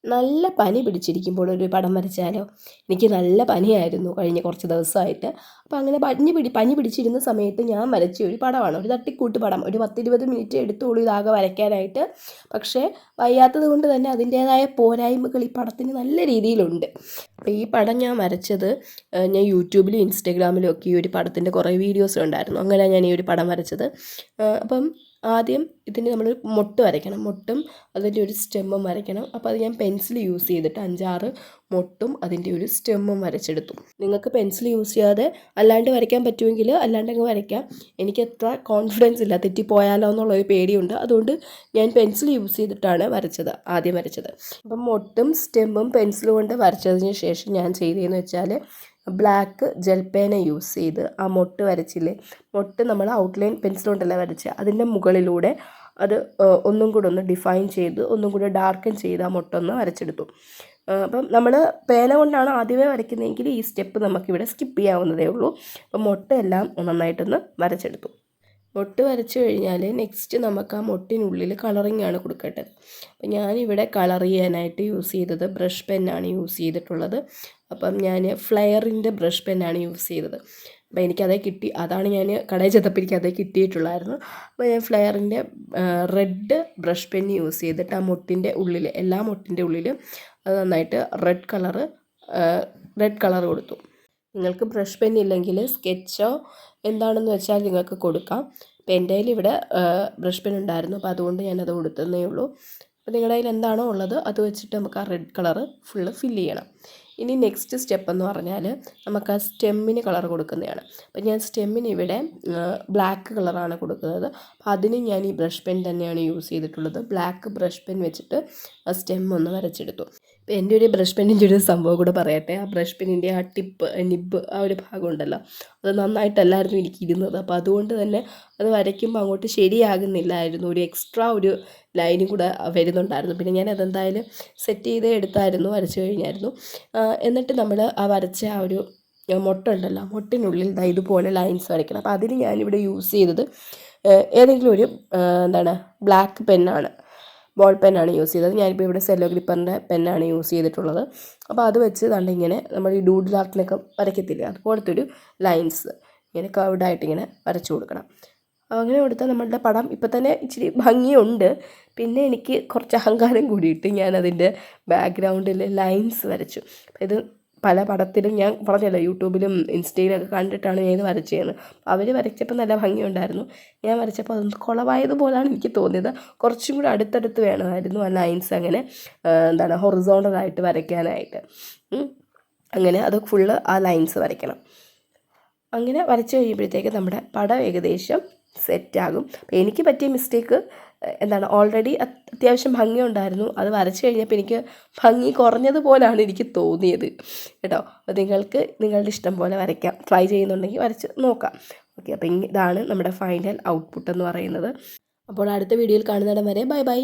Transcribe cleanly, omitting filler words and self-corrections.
നല്ല പനി പിടിച്ചിരിക്കുമ്പോൾ ഒരു പടം വരച്ചാലോ? എനിക്ക് നല്ല പനിയായിരുന്നു കഴിഞ്ഞ കുറച്ച് ദിവസമായിട്ട്. അപ്പോൾ അങ്ങനെ പനി പിടിച്ചിരുന്ന സമയത്ത് ഞാൻ വരച്ച ഒരു പടമാണ്, ഒരു തട്ടിക്കൂട്ട് പടം. ഒരു 10-20 മിനിറ്റ് എടുത്തോളൂ ഇതാകെ വരയ്ക്കാനായിട്ട്. പക്ഷേ വയ്യാത്തത് കൊണ്ട് തന്നെ അതിൻ്റേതായ പോരായ്മകൾ ഈ പടത്തിന് നല്ല രീതിയിലുണ്ട്. അപ്പോൾ ഈ പടം ഞാൻ വരച്ചത് ഞാൻ യൂട്യൂബിലും ഇൻസ്റ്റാഗ്രാമിലും ഒക്കെ ഈ ഒരു പടത്തിൻ്റെ കുറേ വീഡിയോസ് ഉണ്ടായിരുന്നു. അങ്ങനെ ഞാൻ ഈ ഒരു പടം വരച്ചത്. അപ്പം ആദ്യം ഇതിന് നമ്മൾ മൊട്ട് വരയ്ക്കണം. മൊട്ടും അതിൻ്റെ ഒരു സ്റ്റെമ്മും വരയ്ക്കണം. അപ്പോൾ അത് ഞാൻ പെൻസിൽ യൂസ് ചെയ്തിട്ട് 5-6 മൊട്ടും അതിൻ്റെ ഒരു സ്റ്റെമ്മും വരച്ചെടുത്തു. നിങ്ങൾക്ക് പെൻസിൽ യൂസ് ചെയ്യാതെ അല്ലാണ്ട് വരയ്ക്കാൻ പറ്റുമെങ്കിൽ അല്ലാണ്ടങ്ങ് വരയ്ക്കാം. എനിക്ക് അത്ര കോൺഫിഡൻസ് ഇല്ല, തെറ്റിപ്പോയാലോ എന്നുള്ളൊരു പേടിയുണ്ട്. അതുകൊണ്ട് ഞാൻ പെൻസിൽ യൂസ് ചെയ്തിട്ടാണ് ആദ്യം വരച്ചത്. അപ്പം മൊട്ടും സ്റ്റെമ്മും പെൻസിൽ കൊണ്ട് വരച്ചതിന് ശേഷം ഞാൻ ചെയ്തതെന്ന് വെച്ചാൽ ബ്ലാക്ക് ജെൽ പേന യൂസ് ചെയ്ത് ആ മൊട്ട് വരച്ചില്ലേ, മൊട്ട് നമ്മൾ ഔട്ട്ലൈൻ പെൻസിൽ കൊണ്ടല്ല വരച്ച് അതിൻ്റെ മുകളിലൂടെ അത് ഒന്നും കൂടെ ഒന്ന് ഡിഫൈൻ ചെയ്ത് ഒന്നും കൂടെ ഡാർക്കൻ ചെയ്ത് ആ മൊട്ടൊന്ന് വരച്ചെടുത്തു. അപ്പം നമ്മൾ പേന കൊണ്ടാണ് ആദ്യമേ വരയ്ക്കുന്നതെങ്കിൽ ഈ സ്റ്റെപ്പ് നമുക്കിവിടെ സ്കിപ്പ് ചെയ്യാവുന്നതേ ഉള്ളൂ. അപ്പം മൊട്ടെല്ലാം നന്നായിട്ടൊന്ന് വരച്ചെടുത്തു. മൊട്ട് വരച്ചു കഴിഞ്ഞാൽ നെക്സ്റ്റ് നമുക്ക് ആ മൊട്ടിനുള്ളിൽ കളറിങ് ആണ് കൊടുക്കേണ്ടത്. അപ്പം ഞാനിവിടെ കളർ ചെയ്യാനായിട്ട് യൂസ് ചെയ്തത് ബ്രഷ് പെന്നാണ് യൂസ് ചെയ്തിട്ടുള്ളത്. അപ്പം ഞാൻ ഫ്ലെയറിൻ്റെ ബ്രഷ് പെന്നാണ് യൂസ് ചെയ്തത്. അപ്പോൾ എനിക്കതേ കിട്ടി, അതാണ് ഞാൻ കടയിൽ ചെന്നപ്പോൾ എനിക്ക് അതേ കിട്ടിയിട്ടുള്ളായിരുന്നു. അപ്പോൾ ഞാൻ ഫ്ലെയറിൻ്റെ റെഡ് ബ്രഷ് പെൻ യൂസ് ചെയ്തിട്ട് ആ മൊട്ടിൻ്റെ ഉള്ളിൽ, എല്ലാ മൊട്ടിൻ്റെ ഉള്ളിലും അത് നന്നായിട്ട് റെഡ് കളർ കൊടുത്തു. നിങ്ങൾക്ക് ബ്രഷ് പെൻ ഇല്ലെങ്കിൽ സ്കെച്ചോ എന്താണെന്ന് വെച്ചാൽ നിങ്ങൾക്ക് കൊടുക്കാം. അപ്പോൾ എൻ്റെ കയ്യിൽ ഇവിടെ ബ്രഷ് പെൻ ഉണ്ടായിരുന്നു, അപ്പോൾ അതുകൊണ്ട് ഞാനത് കൊടുത്തതേ ഉള്ളൂ. അപ്പോൾ നിങ്ങളുടെ കയ്യിൽ എന്താണോ ഉള്ളത് അത് വെച്ചിട്ട് നമുക്ക് ആ റെഡ് കളറ് ഫുള്ള് ഫില്ല് ചെയ്യണം. ഇനി നെക്സ്റ്റ് സ്റ്റെപ്പ് എന്ന് പറഞ്ഞാൽ നമുക്ക് ആ സ്റ്റെമ്മിന് കളർ കൊടുക്കുന്നതാണ്. അപ്പോൾ ഞാൻ സ്റ്റെമ്മിന് ഇവിടെ ബ്ലാക്ക് കളറാണ് കൊടുക്കുന്നത്. അപ്പോൾ അതിന് ഞാൻ ഈ ബ്രഷ് പെൻ തന്നെയാണ് യൂസ് ചെയ്തിട്ടുള്ളത്. ബ്ലാക്ക് ബ്രഷ് പെൻ വെച്ചിട്ട് ആ സ്റ്റെം ഒന്ന് വരച്ചെടുത്തു. ഇപ്പോൾ എൻ്റെ ഒരു ബ്രഷ് പെന്നിൻ്റെ ഒരു സംഭവം കൂടെ പറയട്ടെ. ആ ബ്രഷ് പെന്നിൻ്റെ ആ നിബ് ആ ഒരു ഭാഗം ഉണ്ടല്ലോ, അത് നന്നായിട്ടല്ലായിരുന്നു എനിക്കിരുന്നത്. അപ്പോൾ അതുകൊണ്ട് തന്നെ അത് വരയ്ക്കുമ്പോൾ അങ്ങോട്ട് ശരിയാകുന്നില്ലായിരുന്നു. ഒരു എക്സ്ട്രാ ഒരു ലൈനും കൂടെ വരുന്നുണ്ടായിരുന്നു. പിന്നെ ഞാൻ അതെന്തായാലും സെറ്റ് ചെയ്ത് എടുത്തായിരുന്നു, വരച്ചു കഴിഞ്ഞായിരുന്നു. എന്നിട്ട് നമ്മൾ ആ വരച്ച ആ ഒരു മൊട്ടുണ്ടല്ലോ, മൊട്ടിനുള്ളിൽ ഇതുപോലെ ലൈൻസ് വരയ്ക്കണം. അപ്പോൾ അതിന് ഞാനിവിടെ യൂസ് ചെയ്തത് ഏതെങ്കിലും ഒരു ബ്ലാക്ക് പെന്നാണ്, ബോൾ പെന്നാണ് യൂസ് ചെയ്തത്. ഞാനിപ്പോൾ ഇവിടെ സെല്ലോ ഗ്രിപ്പറിൻ്റെ പെന്നാണ് യൂസ് ചെയ്തിട്ടുള്ളത്. അപ്പോൾ അത് വെച്ച് ഇങ്ങനെ നമ്മൾ ഈ ഡൂഡിൽ ആർട്ടിനൊക്കെ വരയ്ക്കത്തില്ലേ, അതുപോലത്തെ ഒരു ലൈൻസ് ഇങ്ങനെ കർവ്ഡായിട്ട് ഇങ്ങനെ വരച്ചു കൊടുക്കണം. അങ്ങനെ കൊടുത്താൽ നമ്മളുടെ പടം ഇപ്പം തന്നെ ഇച്ചിരി ഭംഗിയുണ്ട്. പിന്നെ എനിക്ക് കുറച്ച് അഹങ്കാരം കൂടിയിട്ട് ഞാനതിൻ്റെ ബാക്ക്ഗ്രൗണ്ടിൽ ലൈൻസ് വരച്ചു. ഇത് പല പടത്തിലും ഞാൻ പറഞ്ഞല്ലോ, യൂട്യൂബിലും ഇൻസ്റ്റയിലൊക്കെ കണ്ടിട്ടാണ് ഞാൻ ഇത് വരച്ചതെന്ന്. അവർ വരച്ചപ്പോൾ നല്ല ഭംഗിയുണ്ടായിരുന്നു. ഞാൻ വരച്ചപ്പോൾ അതൊന്ന് കുളവായതുപോലാണ് എനിക്ക് തോന്നിയത്. കുറച്ചും കൂടി അടുത്തടുത്ത് വേണമായിരുന്നു ആ ലൈൻസ് അങ്ങനെ ഹൊറിസോണ്ടലായിട്ട് വരയ്ക്കാനായിട്ട്. അങ്ങനെ അത് ഫുള്ള് ആ ലൈൻസ് വരയ്ക്കണം. അങ്ങനെ വരച്ച് കഴിയുമ്പോഴത്തേക്ക് നമ്മുടെ പടം ഏകദേശം സെറ്റാകും. അപ്പോൾ എനിക്ക് പറ്റിയ മിസ്റ്റേക്ക് ഓൾറെഡി അത്യാവശ്യം ഭംഗിയുണ്ടായിരുന്നു, അത് വരച്ച് കഴിഞ്ഞപ്പോൾ എനിക്ക് ഭംഗി കുറഞ്ഞതുപോലാണ് എനിക്ക് തോന്നിയത് കേട്ടോ. അപ്പോൾ നിങ്ങൾക്ക് നിങ്ങളുടെ ഇഷ്ടം പോലെ വരയ്ക്കാം, ട്രൈ ചെയ്യുന്നുണ്ടെങ്കിൽ വരച്ച് നോക്കാം. ഓക്കെ, അപ്പോൾ ഇതാണ് നമ്മുടെ ഫൈനൽ ഔട്ട്പുട്ട് എന്ന് പറയുന്നത്. അപ്പോൾ അടുത്ത വീഡിയോയിൽ കാണുന്നിടം വരെ ബൈ ബൈ.